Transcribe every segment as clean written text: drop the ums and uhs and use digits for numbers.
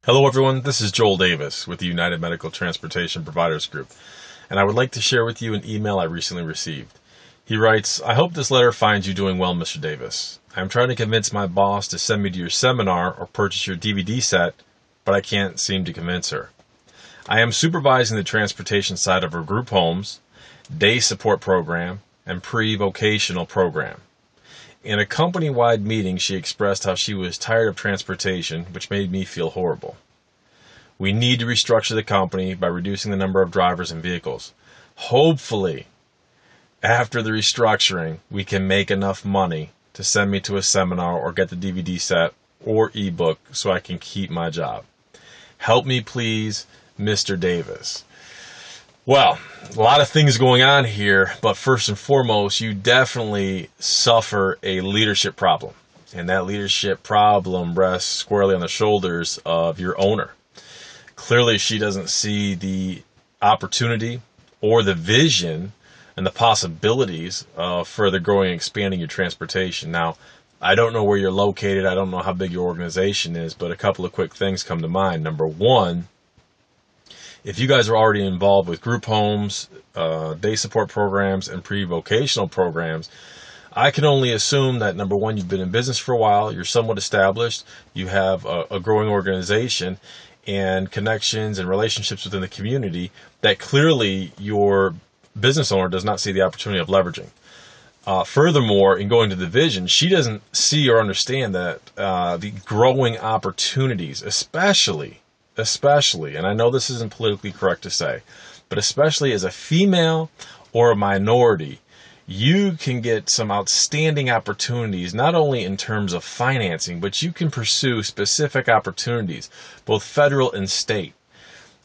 Hello everyone, this is Joel Davis with the United Medical Transportation Providers Group, and I would like to share with you an email I recently received. He writes, I hope this letter finds you doing well, Mr. Davis. I am trying to convince my boss to send me to your seminar or purchase your DVD set, but I can't seem to convince her. I am supervising the transportation side of her group homes, day support program, and pre-vocational program. In a company-wide meeting, she expressed how she was tired of transportation, which made me feel horrible. We need to restructure the company by reducing the number of drivers and vehicles. Hopefully, after the restructuring, we can make enough money to send me to a seminar or get the DVD set or ebook so I can keep my job. Help me, please, Mr. Davis. Well, a lot of things going on here, but first and foremost, you definitely suffer a leadership problem. And that leadership problem rests squarely on the shoulders of your owner. Clearly, she doesn't see the opportunity or the vision and the possibilities of further growing and expanding your transportation. Now, I don't know where you're located. I don't know how big your organization is, but a couple of quick things come to mind. Number one, if you guys are already involved with group homes, day support programs, and pre-vocational programs, I can only assume that, number one, you've been in business for a while, you're somewhat established, you have a growing organization and connections and relationships within the community that clearly your business owner does not see the opportunity of leveraging. Furthermore, in going to the vision, she doesn't see or understand that the growing opportunities, especially, and I know this isn't politically correct to say, but especially as a female or a minority, you can get some outstanding opportunities, not only in terms of financing, but you can pursue specific opportunities, both federal and state.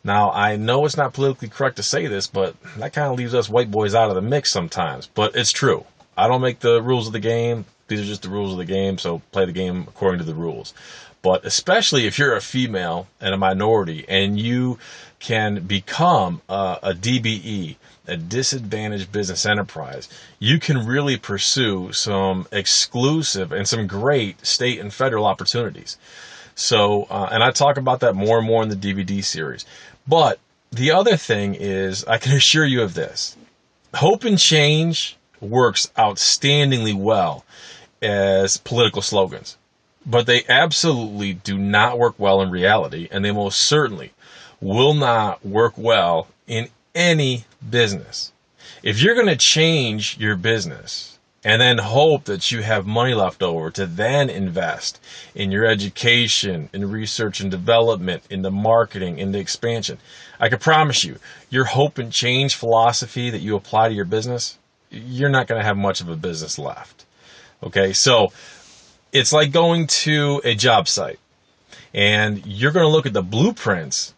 Now, I know it's not politically correct to say this, but that kind of leaves us white boys out of the mix sometimes, but it's true. I don't make the rules of the game. These are just the rules of the game, so play the game according to the rules. But especially if you're a female and a minority and you can become a DBE, a disadvantaged business enterprise, you can really pursue some exclusive and some great state and federal opportunities. So, and I talk about that more and more in the DVD series. But the other thing is, I can assure you of this. Hope and change works outstandingly well as political slogans. But they absolutely do not work well in reality, and they most certainly will not work well in any business. If you're going to change your business and then hope that you have money left over to then invest in your education, in research and development, in the marketing, in the expansion, I can promise you, your hope and change philosophy that you apply to your business, you're not going to have much of a business left. Okay, so it's like going to a job site and you're going to look at the blueprints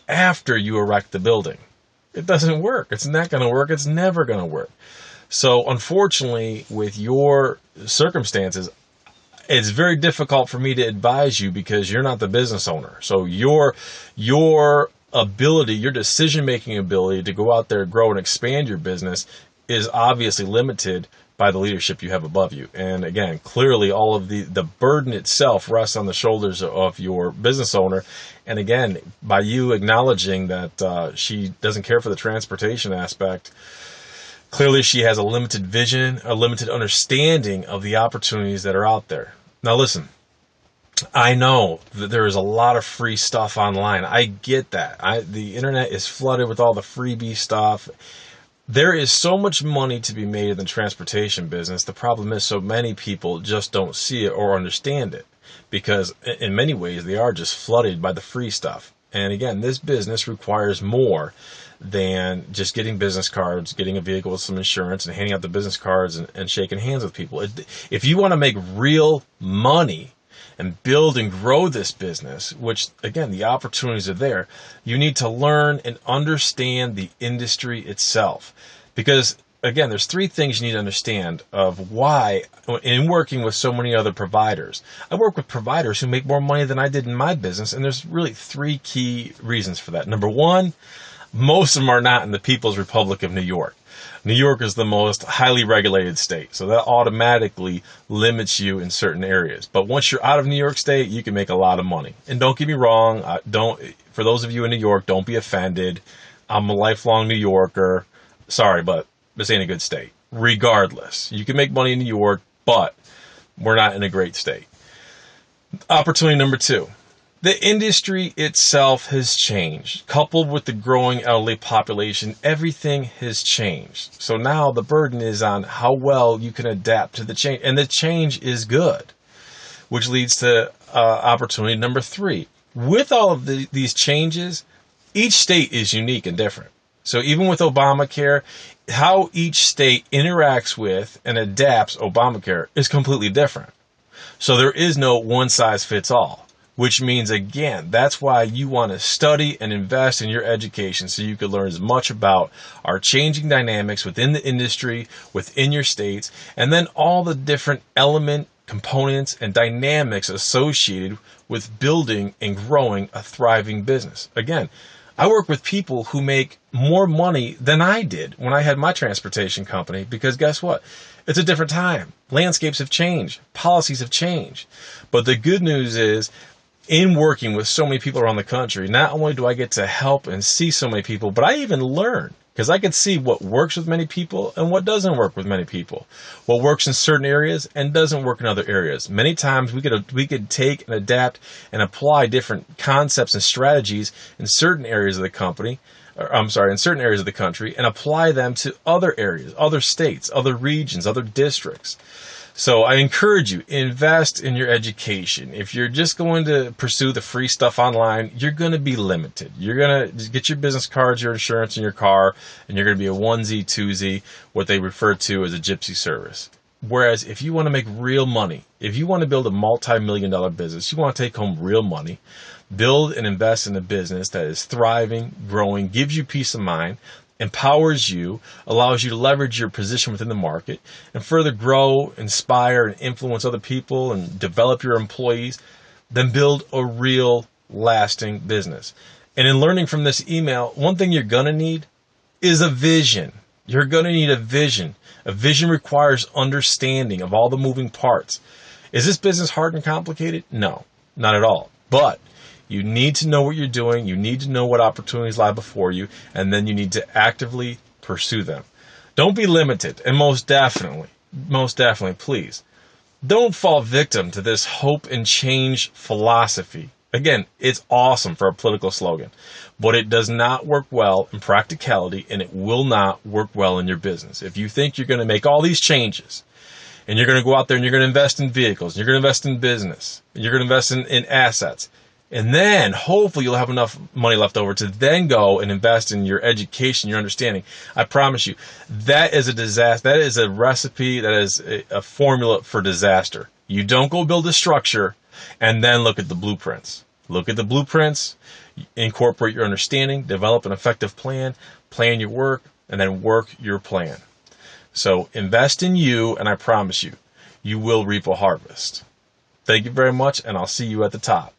after you erect the building. It doesn't work. It's not going to work. It's never going to work. So unfortunately, with your circumstances, it's very difficult for me to advise you because you're not the business owner. So your ability, your decision-making ability to go out there, grow and expand your business is obviously limited by the leadership you have above you. And again, clearly all of the burden itself rests on the shoulders of your business owner. And again, by you acknowledging that she doesn't care for the transportation aspect, clearly she has a limited vision, a limited understanding of the opportunities that are out there. Now listen, I know that there is a lot of free stuff online. I get that. The internet is flooded with all the freebie stuff. There is so much money to be made in the transportation business. The problem is so many people just don't see it or understand it because in many ways they are just flooded by the free stuff. And again, this business requires more than just getting business cards, getting a vehicle with some insurance and handing out the business cards and shaking hands with people. If you want to make real money and build and grow this business, which again, the opportunities are there, you need to learn and understand the industry itself. Because again, there's three things you need to understand of why, in working with so many other providers, I work with providers who make more money than I did in my business, and there's really three key reasons for that. Number one, most of them are not in the People's Republic of New York. New York is the most highly regulated state, so that automatically limits you in certain areas. But once you're out of New York State, you can make a lot of money. And don't get me wrong, for those of you in New York, don't be offended. I'm a lifelong New Yorker. Sorry, but this ain't a good state. Regardless, you can make money in New York, but we're not in a great state. Opportunity number 2. The industry itself has changed. Coupled with the growing elderly population, everything has changed. So now the burden is on how well you can adapt to the change. And the change is good, which leads to opportunity number 3. With all of these changes, each state is unique and different. So even with Obamacare, how each state interacts with and adapts Obamacare is completely different. So there is no one size fits all. Which means, again, that's why you want to study and invest in your education so you can learn as much about our changing dynamics within the industry, within your states, and then all the different components, and dynamics associated with building and growing a thriving business. Again, I work with people who make more money than I did when I had my transportation company because guess what? It's a different time. Landscapes have changed. Policies have changed. But the good news is, in working with so many people around the country, not only do I get to help and see so many people, but I even learn because I can see what works with many people and what doesn't work with many people, what works in certain areas and doesn't work in other areas. Many times we could take and adapt and apply different concepts and strategies in certain areas of the company, in certain areas of the country, and apply them to other areas, other states, other regions, other districts. So I encourage you, invest in your education. If you're just going to pursue the free stuff online, you're going to be limited. You're going to get your business cards, your insurance in your car, and you're going to be a onesie, twosie, what they refer to as a gypsy service. Whereas if you want to make real money, if you want to build a multi-million-dollar business, you want to take home real money, build and invest in a business that is thriving, growing, gives you peace of mind, empowers you, allows you to leverage your position within the market, and further grow, inspire, and influence other people and develop your employees, then build a real lasting business. And in learning from this email, one thing you're going to need is a vision. You're going to need a vision. A vision requires understanding of all the moving parts. Is this business hard and complicated? No, not at all. But you need to know what you're doing. You need to know what opportunities lie before you, and then you need to actively pursue them. Don't be limited, and most definitely, please, don't fall victim to this hope and change philosophy. Again, it's awesome for a political slogan, but it does not work well in practicality, and it will not work well in your business. If you think you're going to make all these changes, and you're going to go out there and you're going to invest in vehicles, and you're going to invest in business, and you're going to invest in assets, and then hopefully you'll have enough money left over to then go and invest in your education, your understanding. I promise you, that is a disaster. That is a recipe. That is a formula for disaster. You don't go build a structure and then look at the blueprints. Look at the blueprints, incorporate your understanding, develop an effective plan your work, and then work your plan. So invest in you, and I promise you, you will reap a harvest. Thank you very much, and I'll see you at the top.